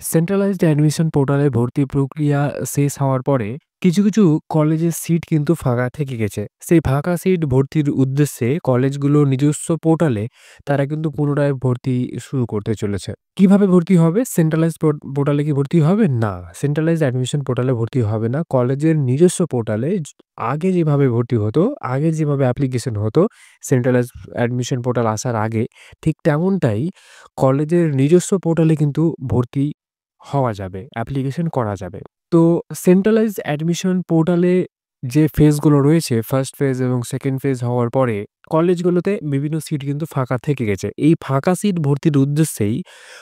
Centralised admission পোর্টালে ভর্তি প্রক্রিয়া শেষ হওয়ার পরে কিছু কলেজের সিট কিন্তু ফাঁকা থেকে গেছে। সেই ফাঁকা সিট ভর্তির উদ্দেশ্যে কলেজগুলো নিজস্ব পোর্টালে তারা কিন্তু পুনরায় ভর্তি শুরু করতে চলেছে। কিভাবে ভর্তি হবে? সেন্ট্রালাইজড পোর্টালে কি ভর্তি হবে? না, সেন্ট্রালাইজড অ্যাডমিশন পোর্টালে ভর্তি হবে না। কলেজের নিজস্ব পোর্টালে আগে যেভাবে ভর্তি হতো, আগে যেভাবে অ্যাপ্লিকেশন হতো সেন্ট্রালাইজড অ্যাডমিশন পোর্টাল আসার আগে, ঠিক তেমনটাই কলেজের নিজস্ব পোর্টালে কিন্তু ভর্তি হওয়া যাবে, অ্যাপ্লিকেশন করা যাবে। তো সেন্ট্রালাইজড অ্যাডমিশন পোর্টালে যে ফেজগুলো রয়েছে, ফার্স্ট ফেজ এবং সেকেন্ড ফেজ হওয়ার পরে কলেজগুলোতে বিভিন্ন সিট কিন্তু ফাঁকা থেকে গেছে। এই ফাঁকা সিট ভর্তির উদ্দেশ্যেই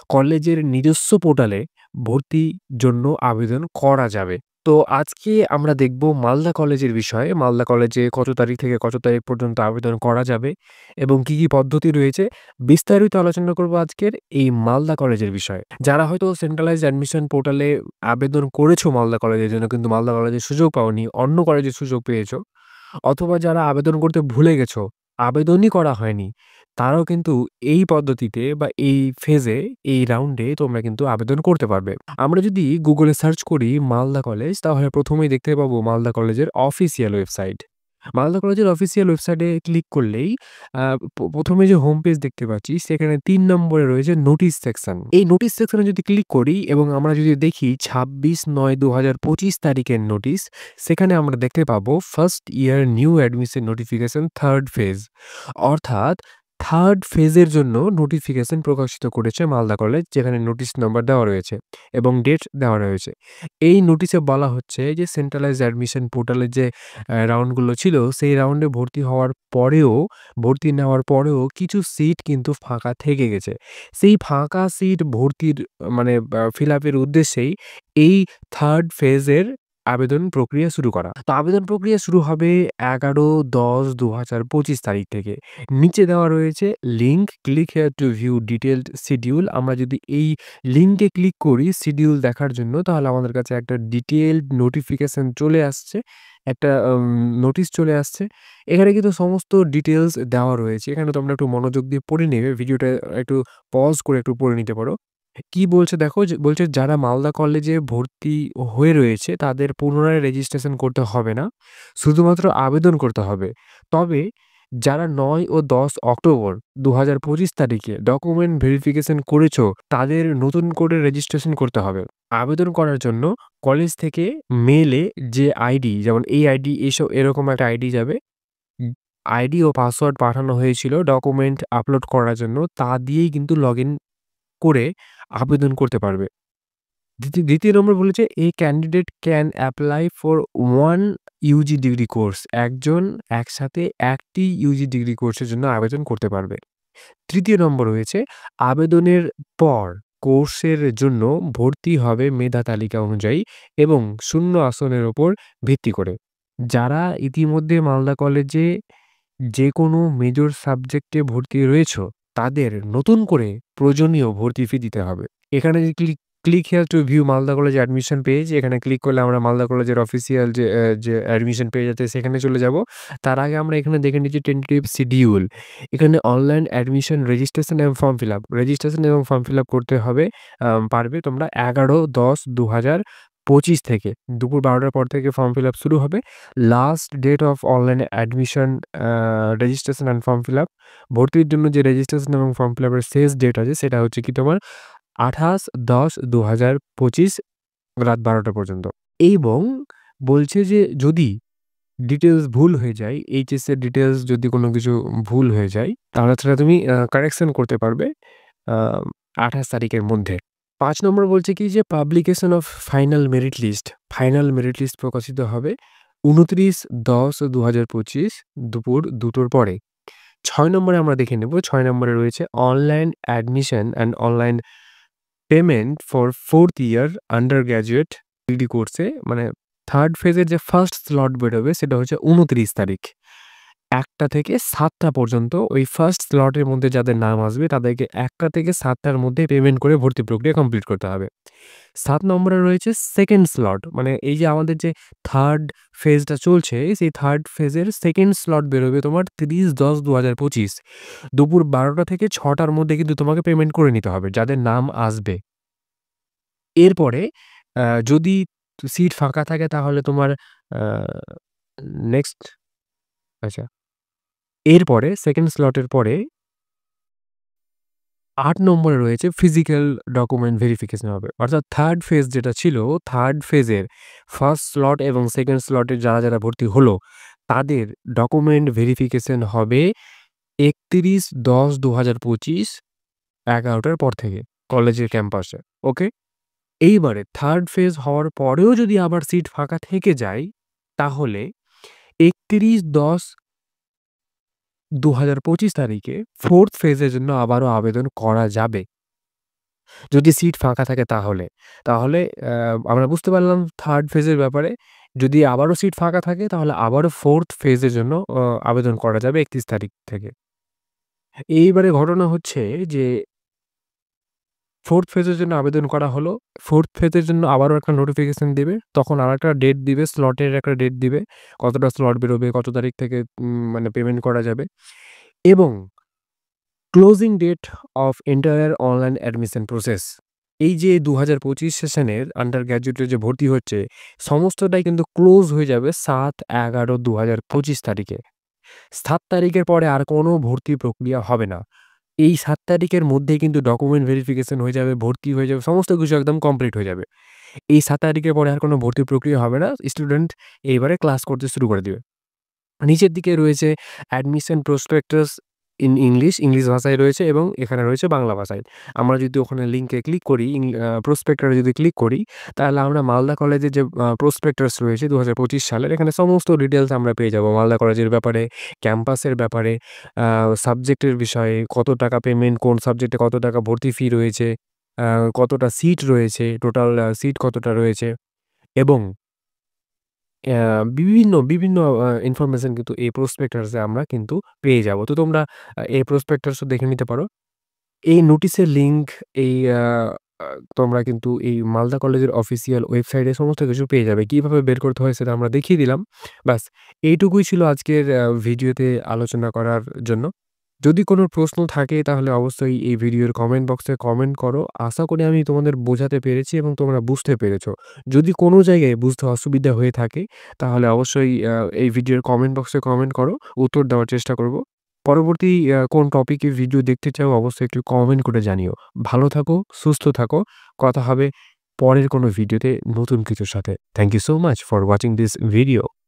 কলেজের নিজস্ব পোর্টালে ভর্তির জন্য আবেদন করা যাবে। তো আজকে আমরা দেখব মালদা কলেজের বিষয়ে। মালদা কলেজে কত তারিখ থেকে কত তারিখ পর্যন্ত আবেদন করা যাবে এবং কি পদ্ধতি রয়েছে বিস্তারিত আলোচনা করব আজকের এই মালদা কলেজের বিষয়ে। যারা হয়তো সেন্ট্রালাইজড অ্যাডমিশন পোর্টালে আবেদন করেছো মালদা কলেজের জন্য কিন্তু মালদা কলেজের সুযোগ পাওনি, অন্য কলেজের সুযোগ পেয়েছো, অথবা যারা আবেদন করতে ভুলে গেছো, আবেদনই করা হয়নি, তারাও কিন্তু এই পদ্ধতিতে বা এই ফেজে, এই রাউন্ডে তোমরা কিন্তু আবেদন করতে পারবে। আমরা যদি গুগলে সার্চ করি মালদা কলেজ, তাহলে প্রথমেই দেখতে পাবো মালদা কলেজের অফিসিয়াল ওয়েবসাইট। মালদা কলেজের অফিসিয়াল ওয়েবসাইটে ক্লিক করলেই আ ১ম এ যে হোম পেজ দেখতে পাচ্ছি সেখানে ৩ নম্বরে রয়েছে নোটিশ সেকশন। এই নোটিশ সেকশনে যদি ক্লিক করি এবং আমরা যদি দেখি ২৬/৯/২০২৫ তারিখের নোটিশ, সেখানে আমরা দেখতে পাবো first year new admission notification 3rd phase. অর্থাৎ 3rd ফেজের জন্য নোটিফিকেশন প্রকাশিত করেছে মালদা কলেজ, যেখানে নোটিশ নাম্বার দেওয়া রয়েছে এবং ডেট দেওয়া রয়েছে। এই নোটিশে বলা হচ্ছে যে সেন্ট্রালাইজড অ্যাডমিশন পোর্টালের যে রাউন্ডগুলো ছিল, সেই রাউন্ডে ভর্তি হওয়ার পরেও, ভর্তি নেওয়ার পরেও কিছু সিট কিন্তু ফাঁকা থেকে গেছে। সেই ফাঁকা সিট ভর্তির মানে ফিল আপের উদ্দেশ্যেই এই 3rd ফেজের আবেদন প্রক্রিয়া শুরু করা। তো আবেদন প্রক্রিয়া শুরু হবে ১১/১০/২০২৫ তারিখ থেকে। নিচে দেওয়া রয়েছে link, click here two view detailed schedule. আমরা যদি এই লিঙ্কে ক্লিক করি শিডিউল দেখার জন্য, তাহলে আমাদের কাছে একটা ডিটেইলড নোটিফিকেশন চলে আসছে। একটা নোটিশ চলে আসছে। এখানে কিন্তু সমস্ত ডিটেইলস দেওয়া রয়েছে। এখানে তোমরা একটু মনোযোগ দিয়ে পড়ে নেবে। ভিডিওটা একটু পজ করে একটু পড়ে নিতে পারো। কি বলছে দেখো, যে বলছে যারা মালদা কলেজে ভর্তি হয়ে রয়েছে তাদের পুনরায় রেজিস্ট্রেশন করতে হবে না। শুধুমাত্র আবেদন করতে হবে। তবে যারা ৯ ও ১০ অক্টোবর ২০২৫ তারিখে ডকুমেন্ট ভেরিফিকেশন করেছো, তাদের নতুন করে রেজিস্ট্রেশন করতে হবে। আবেদন করার জন্য কলেজ থেকে মেইলে যে আইডি, যেমন এই আইডি, এরকম একটা আইডি যাবে। আইডি ও পাসওয়ার্ড পাঠানো হয়েছিল ডকুমেন্ট আপলোড করার জন্য, তা দিয়েই কিন্তু লগইন করে আবেদন করতে পারবে। দ্বিতীয় নম্বর বলেছে, "এ candidate can apply for 1 UG degree course." একজন একসাথে ১ টি ইউজি ডিগ্রি কোর্সের জন্য আবেদন করতে পারবে। তৃতীয় নম্বর রয়েছে, "আবেদনের পর কোর্সের জন্য ভর্তি হবে মেধা তালিকা অনুযায়ী এবং শূন্য আসনের উপর ভিত্তি করে।" যারা ইতিমধ্যে মালদা কলেজে যেকোনো মেজর সাবজেক্টে ভর্তি রয়েছো, তাদের নতুন করে প্রয়োজনীয় ভর্তি ফি দিতে হবে। এখানে যে click here two view Malda college admission page, এখানে ক্লিক করলে আমরা মালদা কলেজের অফিসিয়াল যে অ্যাডমিশন পেজ আছে সেখানে চলে যাব। তার আগে আমরা এখানে দেখে নিচ্ছি টেন্টেটিভ শিডিউল। এখানে অনলাইন অ্যাডমিশন রেজিস্ট্রেশন এবং ফর্ম ফিল আপ। রেজিস্ট্রেশন এবং ফর্ম ফিল আপ করতে হবে, পারবে তোমরা ১১/১০/২০২৫ থেকে। দুপুর ১২টার পর থেকে ফর্ম ফিল আপ শুরু হবে। Last date of online admission registration and form fill up. ভর্তির জন্য যে রেজিস্ট্রেশন এবং ফর্ম ফিল আপের শেষ ডেট আছে সেটা হচ্ছে কি তোমার ২৮/১০/২০২৫ রাত ১২টা পর্যন্ত। এবং বলছে যে যদি ডিটেইলস ভুল হয়ে যায়, এইচএস এর ডিটেইলস যদি কোনো কিছু ভুল হয়ে যায়, তাহলে সেটা তুমি কারেকশন করতে পারবে আ ২৮ তারিখের মধ্যে। ৫ নম্বর বলছে কি যে publication of final merit list. Final merit list প্রকাশিত হবে ২৯/১০/২০২৫ দুপুর ২টোর পরে। ৬ নম্বরে আমরা দেখে নেব। ৬ নম্বরে রয়েছে online admission and online payment for 4th year under graduate degree কোর্সে, মানে 3rd ফেজের যে ফার্স্ট স্লট বেরোবে সেটা হচ্ছে ২৯ তারিখ। ১টা থেকে ৭টা পর্যন্ত ওই ফার্স্ট স্লটের মধ্যে যাদের নাম আসবে তাদেরকে ১টা থেকে ৭টার মধ্যে পেমেন্ট করে ভর্তি প্রক্রিয়া কমপ্লিট করতে হবে। ৭ নম্বরে রয়েছে সেকেন্ড স্লট, মানে এই যে আমাদের যে 3rd ফেজটা চলছে, সেই 3rd ফেজের সেকেন্ড স্লট বেরোবে তোমার ৩০/১০/২০২৫ দুপুর ১২টা থেকে ৬টার মধ্যে কিন্তু তোমাকে পেমেন্ট করে নিতে হবে যাদের নাম আসবে। এরপরে যদি সিট ফাঁকা থাকে তাহলে তোমার আ নেক্সট আচ্ছা, এরপরে 2nd স্লটের পরে ৮ নম্বরে রয়েছে ফিজিক্যাল ডকুমেন্ট ভেরিফিকেশন হবে। অর্থাৎ 3rd ফেজ যেটা ছিল, 3rd ফেজের 1st স্লট এবং 2nd স্লটে যারা ভর্তি হলো, তাদের ডকুমেন্ট ভেরিফিকেশন হবে ৩১/১০/২০২৫ ১১টার পর থেকে কলেজের ক্যাম্পাসে। ওকে? এইবারে 3rd ফেজ হওয়ার পরেও যদি আবার সিট ফাঁকা থেকে যায়, তাহলে ৩১/১০/২০২৫ তারিখে 4th ফেজের জন্য আবারও আবেদন করা যাবে। যদি সিট ফাঁকা থাকে তাহলে। তাহলে আমরা বুঝতে পারলাম 3rd ফেজের ব্যাপারে। যদি আবারও সিট ফাঁকা থাকে তাহলে আবারও 4th ফেজের জন্য আবেদন করা যাবে ৩১ তারিখ থেকে। এইবারে ঘটনা হচ্ছে যে 4th ফেজের জন্য আবেদন করা হলো। 4th ফেজের জন্য আবারও একটা নোটিফিকেশন দিবে। তখন আরেকটা ডেট দিবে, স্লটের একটা ডেট দিবে। কতটা স্লট বেরোবে, কত তারিখ থেকে মানে পেমেন্ট করা যাবে এবং closing date of entire online admission process. এই যে ২০২৫ সেশনের আন্ডার গ্র্যাজুয়েটের যে ভর্তি হচ্ছে, সমস্তটাই কিন্তু ক্লোজ হয়ে যাবে ৭/১১/২০২৫ তারিখে। ৭ তারিখের পরে আর কোনো ভর্তি প্রক্রিয়া হবে না। এই ৭ তারিখের মধ্যেই কিন্তু ডকুমেন্ট ভেরিফিকেশন হয়ে যাবে, ভর্তি হয়ে যাবে, সমস্ত কিছু একদম কমপ্লিট হয়ে যাবে। এই ৭ তারিখের পরে আর কোনো ভর্তি প্রক্রিয়া হবে না। স্টুডেন্ট এইবারে ক্লাস করতে শুরু করে দিবে। নিচের দিকে রয়েছে অ্যাডমিশন প্রসপেক্টাস ইন ইংলিশ ভাষায় রয়েছে এবং এখানে রয়েছে বাংলা ভাষায়। আমরা যদি ওখানে লিঙ্কে ক্লিক করি, প্রসপেক্টারে যদি ক্লিক করি, তাহলে আমরা মালদা কলেজের যে প্রসপেক্টাস রয়েছে ২০২৫ সালের, এখানে সমস্ত ডিটেইলস আমরা পেয়ে যাবো। মালদা কলেজের ব্যাপারে, ক্যাম্পাসের ব্যাপারে, আ সাবজেক্টের বিষয়ে, কত টাকা পেমেন্ট, কোন সাবজেক্টে কত টাকা ভর্তি ফি রয়েছে, আ কতটা সিট রয়েছে, টোটাল সিট কতটা রয়েছে এবং বিভিন্ন ইনফরমেশন কিন্তু এই প্রসপেক্টাসে আমরা কিন্তু পেয়ে যাবো। তো তোমরা এই প্রসপেক্টাসও দেখে নিতে পারো। এই নোটিশের লিঙ্ক এই আ আ তোমরা কিন্তু এই মালদা কলেজের অফিসিয়াল ওয়েবসাইটে সমস্ত কিছু পেয়ে যাবে। কিভাবে বের করতে হয় সেটা আমরা দেখিয়ে দিলাম। ব্যাস এইটুকুই ছিল আজকের ভিডিওতে আলোচনা করার জন্য। যদি কোনো প্রশ্ন থাকে তাহলে অবশ্যই এই ভিডিওর কমেন্ট বক্সে কমেন্ট করো। আশা করি আমি তোমাদের বোঝাতে পেরেছি এবং তোমরা বুঝতে পেরেছো। যদি কোনো জায়গায় বুঝতে অসুবিধা হয়ে থাকে তাহলে অবশ্যই এই ভিডিওর কমেন্ট বক্সে কমেন্ট করো। উত্তর দেওয়ার চেষ্টা করব। পরবর্তী কোন টপিকে ভিডিও দেখতে চাও অবশ্যই একটু কমেন্ট করে জানিও। ভালো থাকো, সুস্থ থাকো। কথা হবে পরের কোনো ভিডিওতে নতুন কিছুর সাথে। Thank you so much for watching this video.